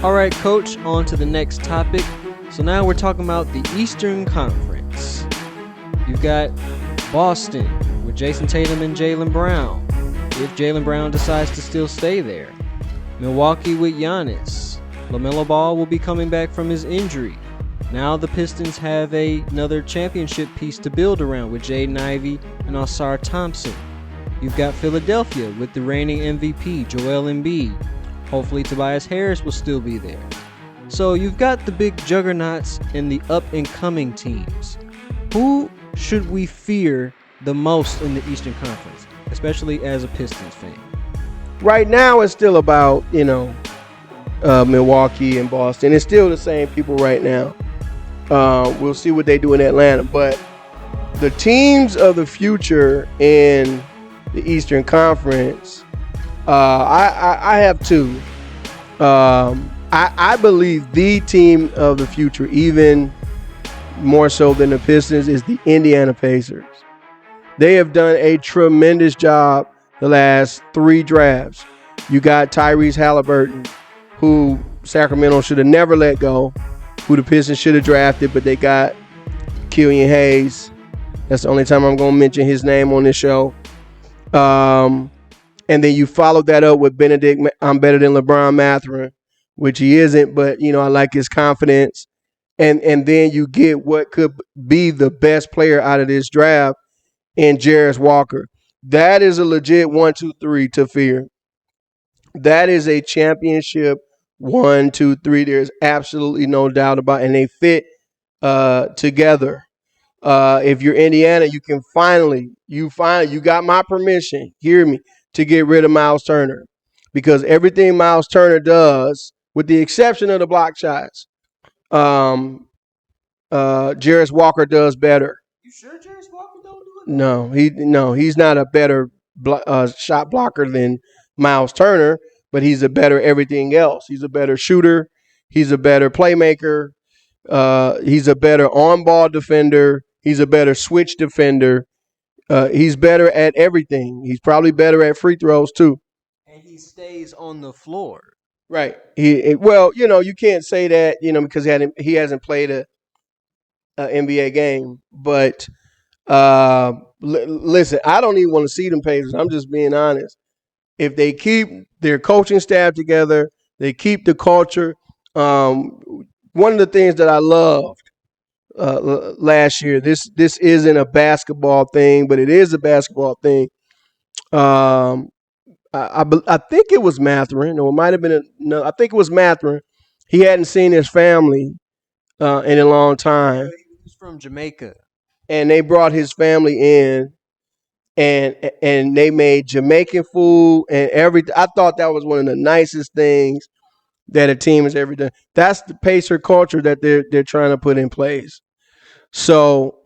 All right, Coach, on to the next topic. So now we're talking about the Eastern Conference. You've got Boston with Jason Tatum and Jaylen Brown, if Jaylen Brown decides to still stay there. Milwaukee with Giannis. LaMelo Ball will be coming back from his injury. Now the Pistons have another championship piece to build around with Jaden Ivey and Ausar Thompson. You've got Philadelphia with the reigning MVP, Joel Embiid. Hopefully Tobias Harris will still be there. So you've got the big juggernauts and the up-and-coming teams. Who should we fear the most in the Eastern Conference, especially as a Pistons fan? Right now, it's still about, Milwaukee and Boston. It's still the same people right now. We'll see what they do in Atlanta. But the teams of the future in the Eastern Conference, I have two. I believe the team of the future, even more so than the Pistons, is the Indiana Pacers. They have done a tremendous job the last 3 drafts. You got Tyrese Halliburton, who Sacramento should have never let go, who the Pistons should have drafted, but they got Killian Hayes. That's the only time I'm going to mention his name on this show. And then you followed that up with Benedict, I'm better than LeBron Mathurin, which he isn't, but, I like his confidence. And then you get what could be the best player out of this draft in Jarris Walker. That is a legit 1, 2, 3 to fear. That is a championship 1, 2, 3. There's absolutely no doubt about it. And they fit together. If you're Indiana, you can you got my permission, hear me, to get rid of Miles Turner. Because everything Miles Turner does, with the exception of the block shots, Jarris Walker does better. You sure Jarris Walker don't do it? He's not a better shot blocker than Miles Turner, but he's a better everything else. He's a better shooter. He's a better playmaker. He's a better on-ball defender. He's a better switch defender. He's better at everything. He's probably better at free throws too. And he stays on the floor. Right. You can't say that, because he hasn't played a NBA game. But listen, I don't even want to see them Pacers. I'm just being honest. If they keep their coaching staff together, they keep the culture. One of the things that I loved last year, this isn't a basketball thing, but it is a basketball thing. I think it was Mathurin, or it might have been I think it was Mathurin. He hadn't seen his family in a long time. He's from Jamaica, and they brought his family in, and they made Jamaican food and everything. I thought that was one of the nicest things that a team has ever done. That's the Pacer culture that they're trying to put in place. So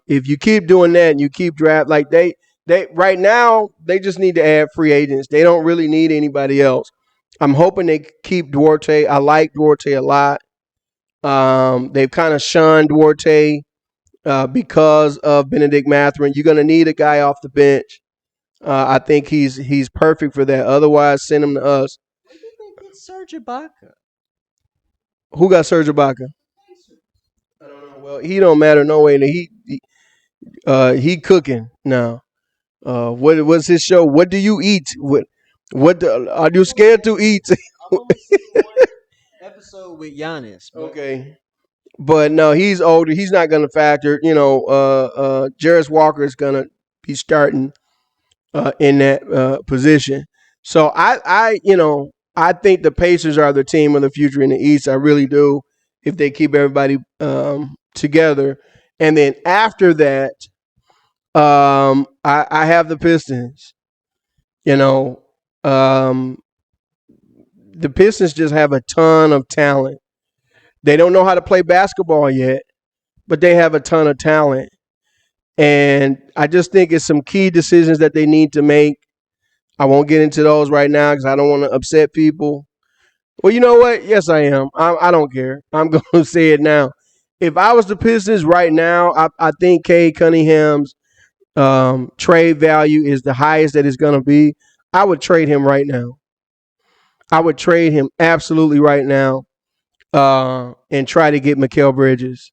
if you keep doing that and you keep draft like they right now, they just need to add free agents. They don't really need anybody else. I'm hoping they keep Duarte. I like Duarte a lot. They've kind of shunned Duarte because of Benedict Mathurin. You're going to need a guy off the bench. I think he's perfect for that. Otherwise, send him to us. What do you think it's Serge Ibaka? Who got Serge Ibaka? I don't know. Well, he don't matter no way. He cooking now. What's his show? What do you eat? Are you scared to eat? I've only seen one episode with Giannis. Okay. But no, he's older. He's not going to factor. Jarris Walker is going to be starting in that position. So I think the Pacers are the team of the future in the East. I really do. If they keep everybody together, and then after that, I have the Pistons. The Pistons just have a ton of talent. They don't know how to play basketball yet, but they have a ton of talent. And I just think it's some key decisions that they need to make. I won't get into those right now because I don't want to upset people. Well, you know what? Yes, I am. I don't care. I'm going to say it now. If I was the Pistons right now, I think Cade Cunningham's trade value is the highest that it's going to be. I would trade him right now. I would trade him absolutely right now and try to get Mikal Bridges.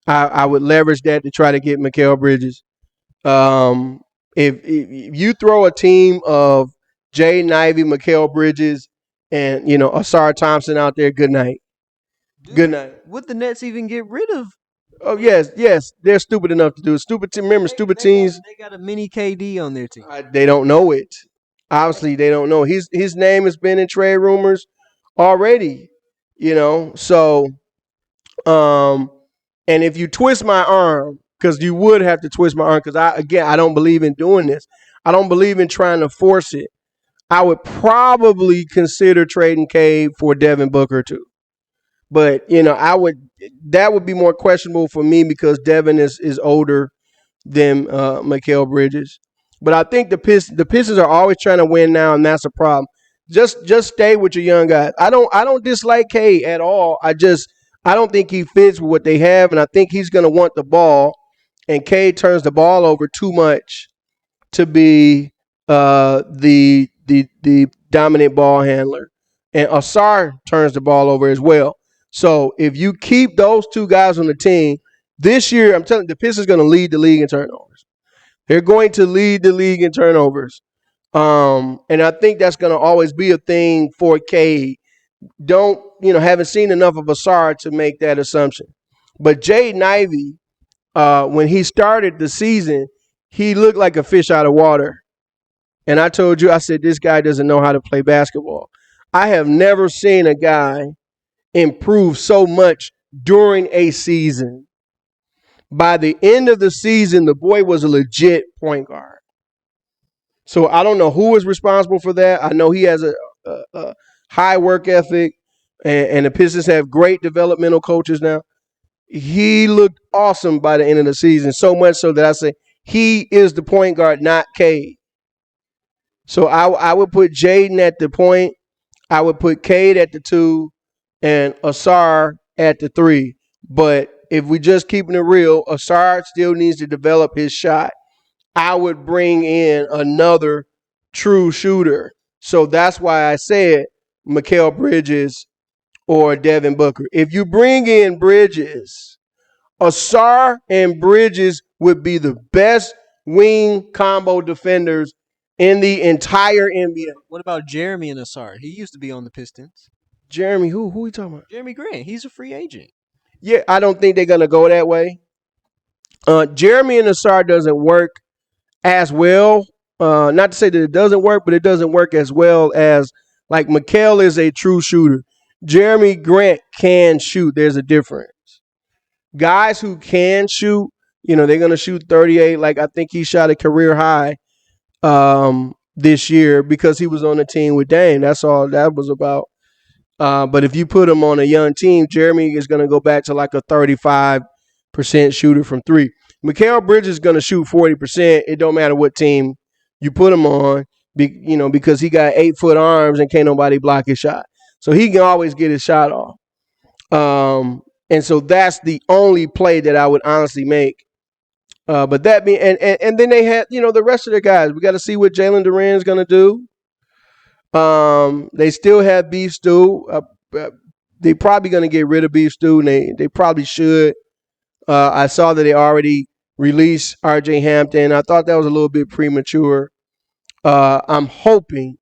I would leverage that to try to get Mikal Bridges. If you throw a team of Jaden Ivey, Mikal Bridges, and Asar Thompson out there, good night. Good night. Would the Nets even get rid of? Oh yes, they're stupid enough to do it. Stupid team. Remember, stupid teams. They got a mini KD on their team. They don't know it. Obviously, they don't know. His name has been in trade rumors already. So and if you twist my arm, because you would have to twist my arm, because I don't believe in doing this. I don't believe in trying to force it. I would probably consider trading Cade for Devin Booker too. But that would be more questionable for me because Devin is older than Mikal Bridges. But I think the Pistons are always trying to win now, and that's a problem. Just stay with your young guys. I don't dislike Cade at all. I don't think he fits with what they have, and I think he's going to want the ball. And Cade turns the ball over too much to be the dominant ball handler, and Asar turns the ball over as well. So if you keep those two guys on the team this year, I'm telling you, the Pistons are going to lead the league in turnovers. They're going to lead the league in turnovers, and I think that's going to always be a thing for Cade. Haven't seen enough of Asar to make that assumption. But Jaden Ivey, when he started the season, he looked like a fish out of water. And I told you, I said, this guy doesn't know how to play basketball. I have never seen a guy improve so much during a season. By the end of the season, the boy was a legit point guard. So I don't know who is responsible for that. I know he has a high work ethic, and the Pistons have great developmental coaches now. He looked awesome by the end of the season, so much so that I say he is the point guard, not Cade. So I would put Jaden at the point. I would put Cade at the 2 and Asar at the 3. But if we just keeping it real, Asar still needs to develop his shot. I would bring in another true shooter. So that's why I said Mikal Bridges or Devin Booker. If you bring in Bridges, Asar and Bridges would be the best wing combo defenders in the entire NBA. What about Jeremy and Asar? He used to be on the Pistons. Jeremy, who are you talking about? Jeremy Grant. He's a free agent. Yeah, I don't think they're going to go that way. Jeremy and Asar doesn't work as well. Not to say that it doesn't work, but it doesn't work as well as, like, Mikal is a true shooter. Jeremy Grant can shoot. There's a difference. Guys who can shoot, they're going to shoot 38. Like, I think he shot a career high this year because he was on the team with Dame. That's all that was about. But if you put him on a young team, Jeremy is going to go back to like a 35% shooter from 3. Mikal Bridges is going to shoot 40%. It don't matter what team you put him on, because he got 8-foot arms and can't nobody block his shot. So he can always get his shot off. And so that's the only play that I would honestly make. But that being, and then they had, the rest of their guys. We got to see what Jalen Duren's going to do. They still have Beef Stew. They probably going to get rid of Beef Stew, and they probably should. I saw that they already released R.J. Hampton. I thought that was a little bit premature. I'm hoping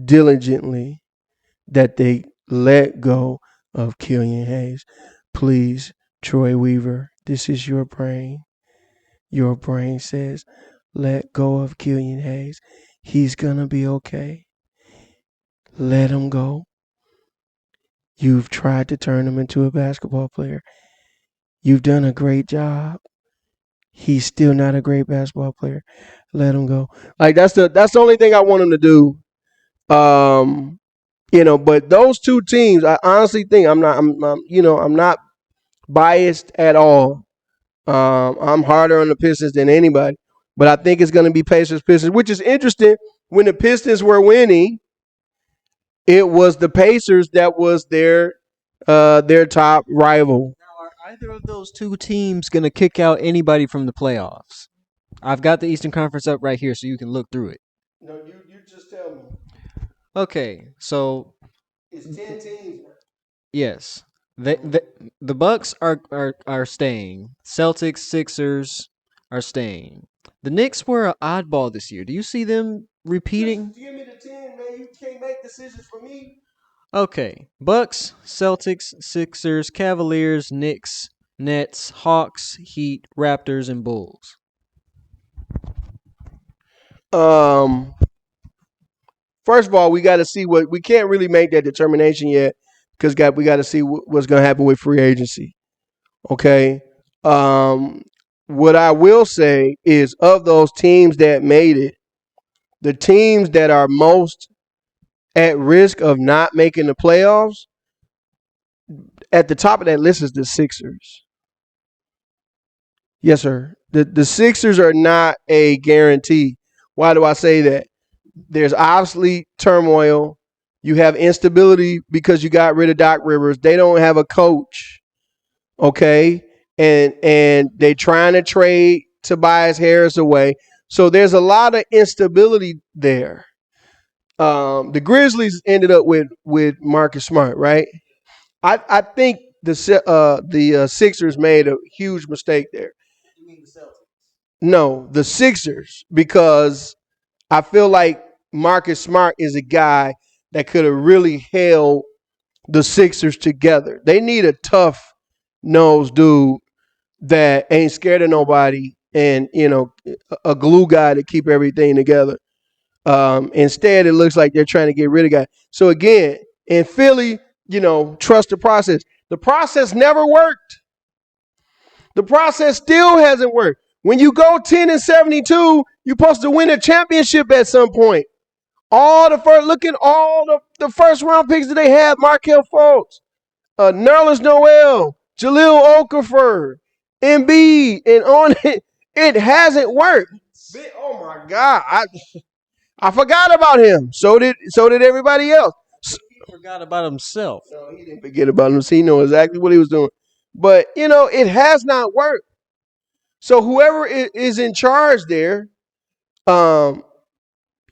diligently that they let go of Killian Hayes. Please, Troy Weaver, this is your brain. Your brain says, let go of Killian Hayes. He's going to be okay. Let him go. You've tried to turn him into a basketball player. You've done a great job. He's still not a great basketball player. Let him go. Like, that's the only thing I want him to do. But those two teams, I honestly think I'm not biased at all. I'm harder on the Pistons than anybody. But I think it's going to be Pacers, which is interesting. When the Pistons were winning, it was the Pacers that was their top rival. Now, are either of those two teams going to kick out anybody from the playoffs? I've got the Eastern Conference up right here so you can look through it. No, you Just tell me. Okay, so It's 10 teams. yes, the Bucks are staying. Celtics, Sixers are staying. The Knicks were an oddball this year. Do you see them repeating? Just give me the 10, man. You can't make decisions for me. Okay, Bucks, Celtics, Sixers, Cavaliers, Knicks, Nets, Hawks, Heat, Raptors, and Bulls. First of all, we got to see what we can't really make that determination yet because we got to see what's going to happen with free agency. Okay. What I will say is of those teams that made it, the teams that are most at risk of not making the playoffs, at the top of that list is the Sixers. Yes, sir. The Sixers are not a guarantee. Why do I say that? There's obviously turmoil. You have instability because you got rid of Doc Rivers. They don't have a coach. Okay. And they trying to trade Tobias Harris away. So there's a lot of instability there. The Grizzlies ended up with Marcus Smart, right? I think the Sixers made a huge mistake there. You mean the Celtics? No, the Sixers, because I feel like Marcus Smart is a guy that could have really held the Sixers together. They need a tough nosed dude that ain't scared of nobody and, a glue guy to keep everything together. Instead, it looks like they're trying to get rid of guys. So again, in Philly, trust the process. The process never worked. The process still hasn't worked. When you go 10-72, you're supposed to win a championship at some point. Look at all the first round picks that they had: Markelle Fultz, Nerlens Noel, Jahlil Okafor, Embiid, and on it. It hasn't worked. Oh my God, I forgot about him. So did everybody else. He forgot about himself. No, he didn't forget about him. He knew exactly what he was doing. But it has not worked. So whoever is in charge there,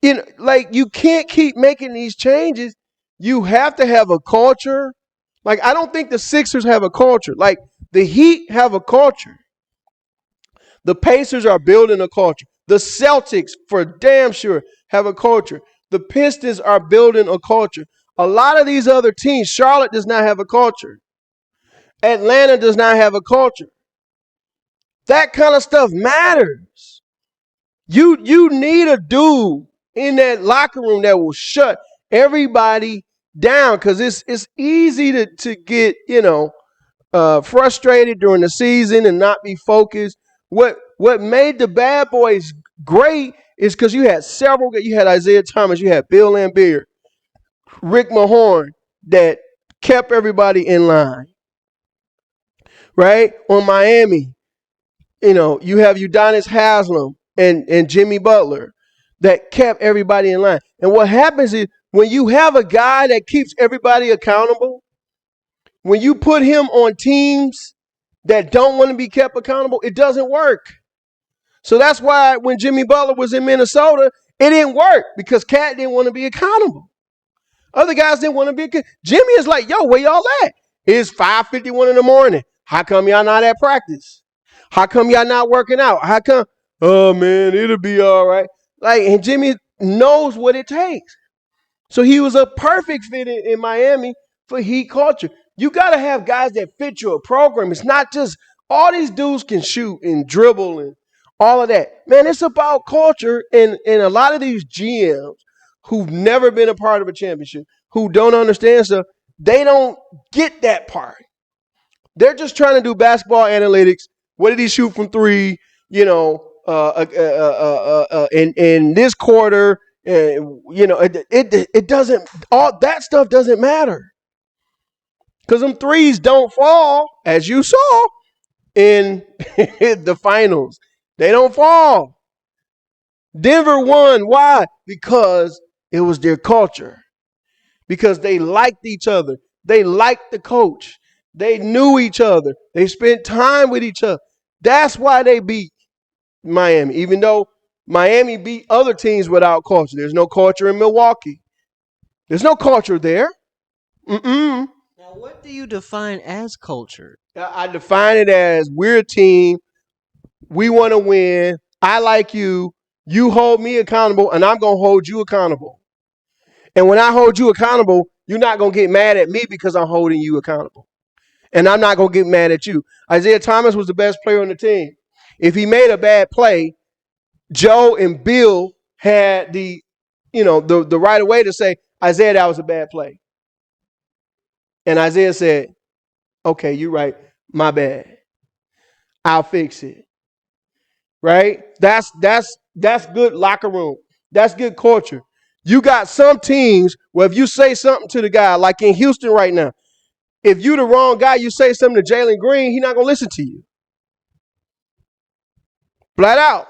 you can't keep making these changes. You have to have a culture. Like, I don't think the Sixers have a culture. Like, the Heat have a culture. The Pacers are building a culture. The Celtics, for damn sure, have a culture. The Pistons are building a culture. A lot of these other teams, Charlotte does not have a culture. Atlanta does not have a culture. That kind of stuff matters. You need a dude in that locker room that will shut everybody down, because it's easy to get frustrated during the season and not be focused. What made the Bad Boys great is because you had Isaiah Thomas, you had Bill Laimbeer, Rick Mahorn, that kept everybody in line. Right? On Miami, you have Udonis Haslem and Jimmy Butler that kept everybody in line. And what happens is, when you have a guy that keeps everybody accountable, when you put him on teams that don't want to be kept accountable, it doesn't work. So that's why when Jimmy Butler was in Minnesota, it didn't work, because Cat didn't want to be accountable. Other guys didn't want to be. Jimmy is like, yo, where y'all at? It's 5:51 in the morning. How come y'all not at practice? How come y'all not working out? How come? Oh, man, it'll be all right. And Jimmy knows what it takes. So he was a perfect fit in Miami for Heat culture. You got to have guys that fit your program. It's not just all these dudes can shoot and dribble and all of that. Man, it's about culture. And a lot of these GMs who've never been a part of a championship, who don't understand stuff, they don't get that part. They're just trying to do basketball analytics. What did he shoot from three? In this quarter, it doesn't. All that stuff doesn't matter, because them threes don't fall, as you saw in the finals. They don't fall. Denver won. Why? Because it was their culture. Because they liked each other. They liked the coach. They knew each other. They spent time with each other. That's why they beat Miami. Even though Miami beat other teams without culture. There's no culture in Milwaukee. There's no culture there. Now, what do you define as culture? I define it as we're a team. We want to win. I like you. You hold me accountable, and I'm going to hold you accountable. And when I hold you accountable, you're not going to get mad at me because I'm holding you accountable. And I'm not going to get mad at you. Isaiah Thomas was the best player on the team. If he made a bad play, Joe and Bill had the right of way to say, Isaiah, that was a bad play. And Isaiah said, okay, you're right. My bad. I'll fix it. Right? That's good locker room. That's good culture. You got some teams where if you say something to the guy, like in Houston right now, if you the wrong guy, you say something to Jalen Green, he's not going to listen to you. Flat out.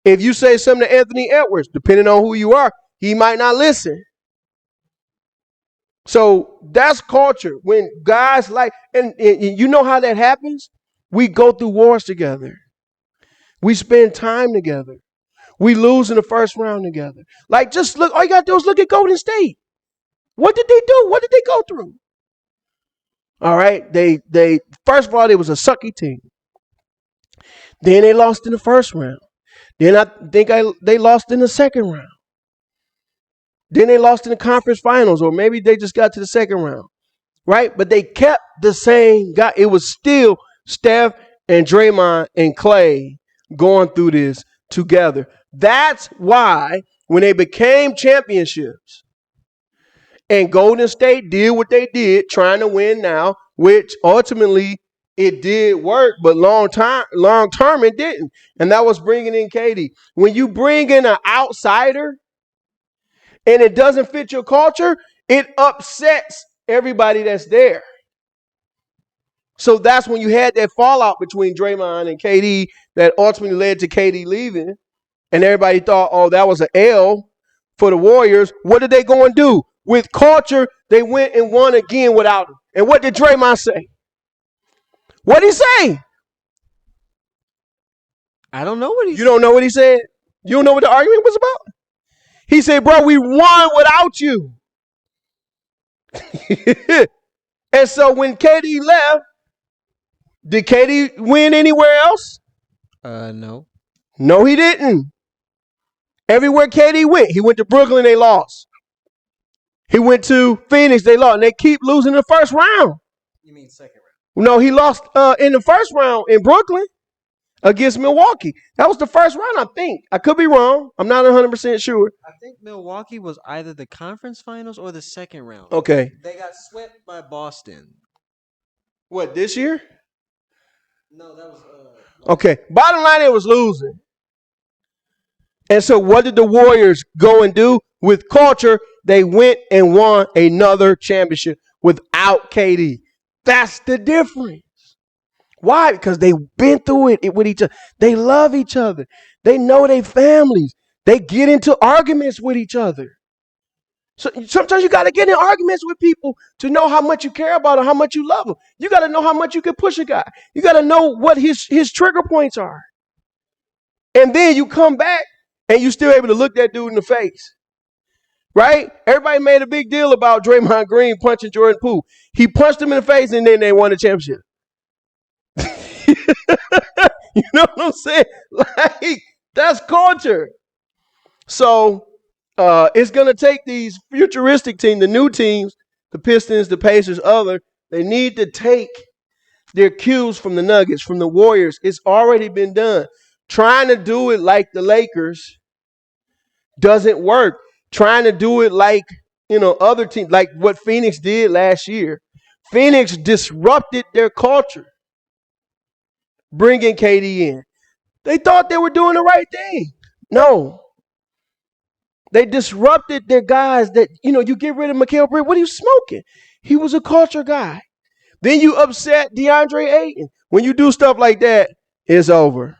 If you say something to Anthony Edwards, depending on who you are, he might not listen. So that's culture. When guys and you know how that happens? We go through wars together. We spend time together. We lose in the first round together. Like, just look, all you got to do is look at Golden State. What did they do? What did they go through? All right. They first of all, it was a sucky team. Then they lost in the first round. Then I think they lost in the second round. Then they lost in the conference finals, or maybe they just got to the second round. Right? But they kept the same guy. It was still Steph and Draymond and Clay going through this together. That's why when they became championships and Golden State did what they did, trying to win now, which ultimately it did work, but long term it didn't. And that was bringing in KD. When you bring in an outsider and it doesn't fit your culture, it upsets everybody that's there. So that's when you had that fallout between Draymond and KD that ultimately led to KD leaving. And everybody thought, oh, that was an L for the Warriors. What did they go and do? With culture, they went and won again without him. And what did Draymond say? What did he say? I don't know what he said. You don't know what he said? You don't know what the argument was about? He said, bro, we won without you. And so when KD left, did KD win anywhere else? No. No, he didn't. Everywhere KD went, he went to Brooklyn, they lost. He went to Phoenix, they lost. And they keep losing in the first round. You mean second round? No, he lost in the first round in Brooklyn against Milwaukee. That was the first round, I think. I could be wrong. I'm not 100% sure. I think Milwaukee was either the conference finals or the second round. Okay. They got swept by Boston. What, this year? No, that was... Okay. Bottom line, it was losing. And so what did the Warriors go and do? With culture, they went and won another championship without KD. That's the difference. Why? Because they've been through it with each other. They love each other. They know their families. They get into arguments with each other. So sometimes you got to get in arguments with people to know how much you care about them, how much you love them. You got to know how much you can push a guy. You got to know what his trigger points are. And then you come back and you still able to look that dude in the face. Right? Everybody made a big deal about Draymond Green punching Jordan Poole. He punched him in the face and then they won the championship. You know what I'm saying? Like, that's culture. So it's going to take these futuristic teams, the new teams, the Pistons, the Pacers, they need to take their cues from the Nuggets, from the Warriors. It's already been done. Trying to do it like the Lakers doesn't work. Trying to do it like, other teams, like what Phoenix did last year. Phoenix disrupted their culture, bringing KD in. They thought they were doing the right thing. No. They disrupted their guys that, you get rid of Mikal Bridges. What are you smoking? He was a culture guy. Then you upset DeAndre Ayton. When you do stuff like that, it's over.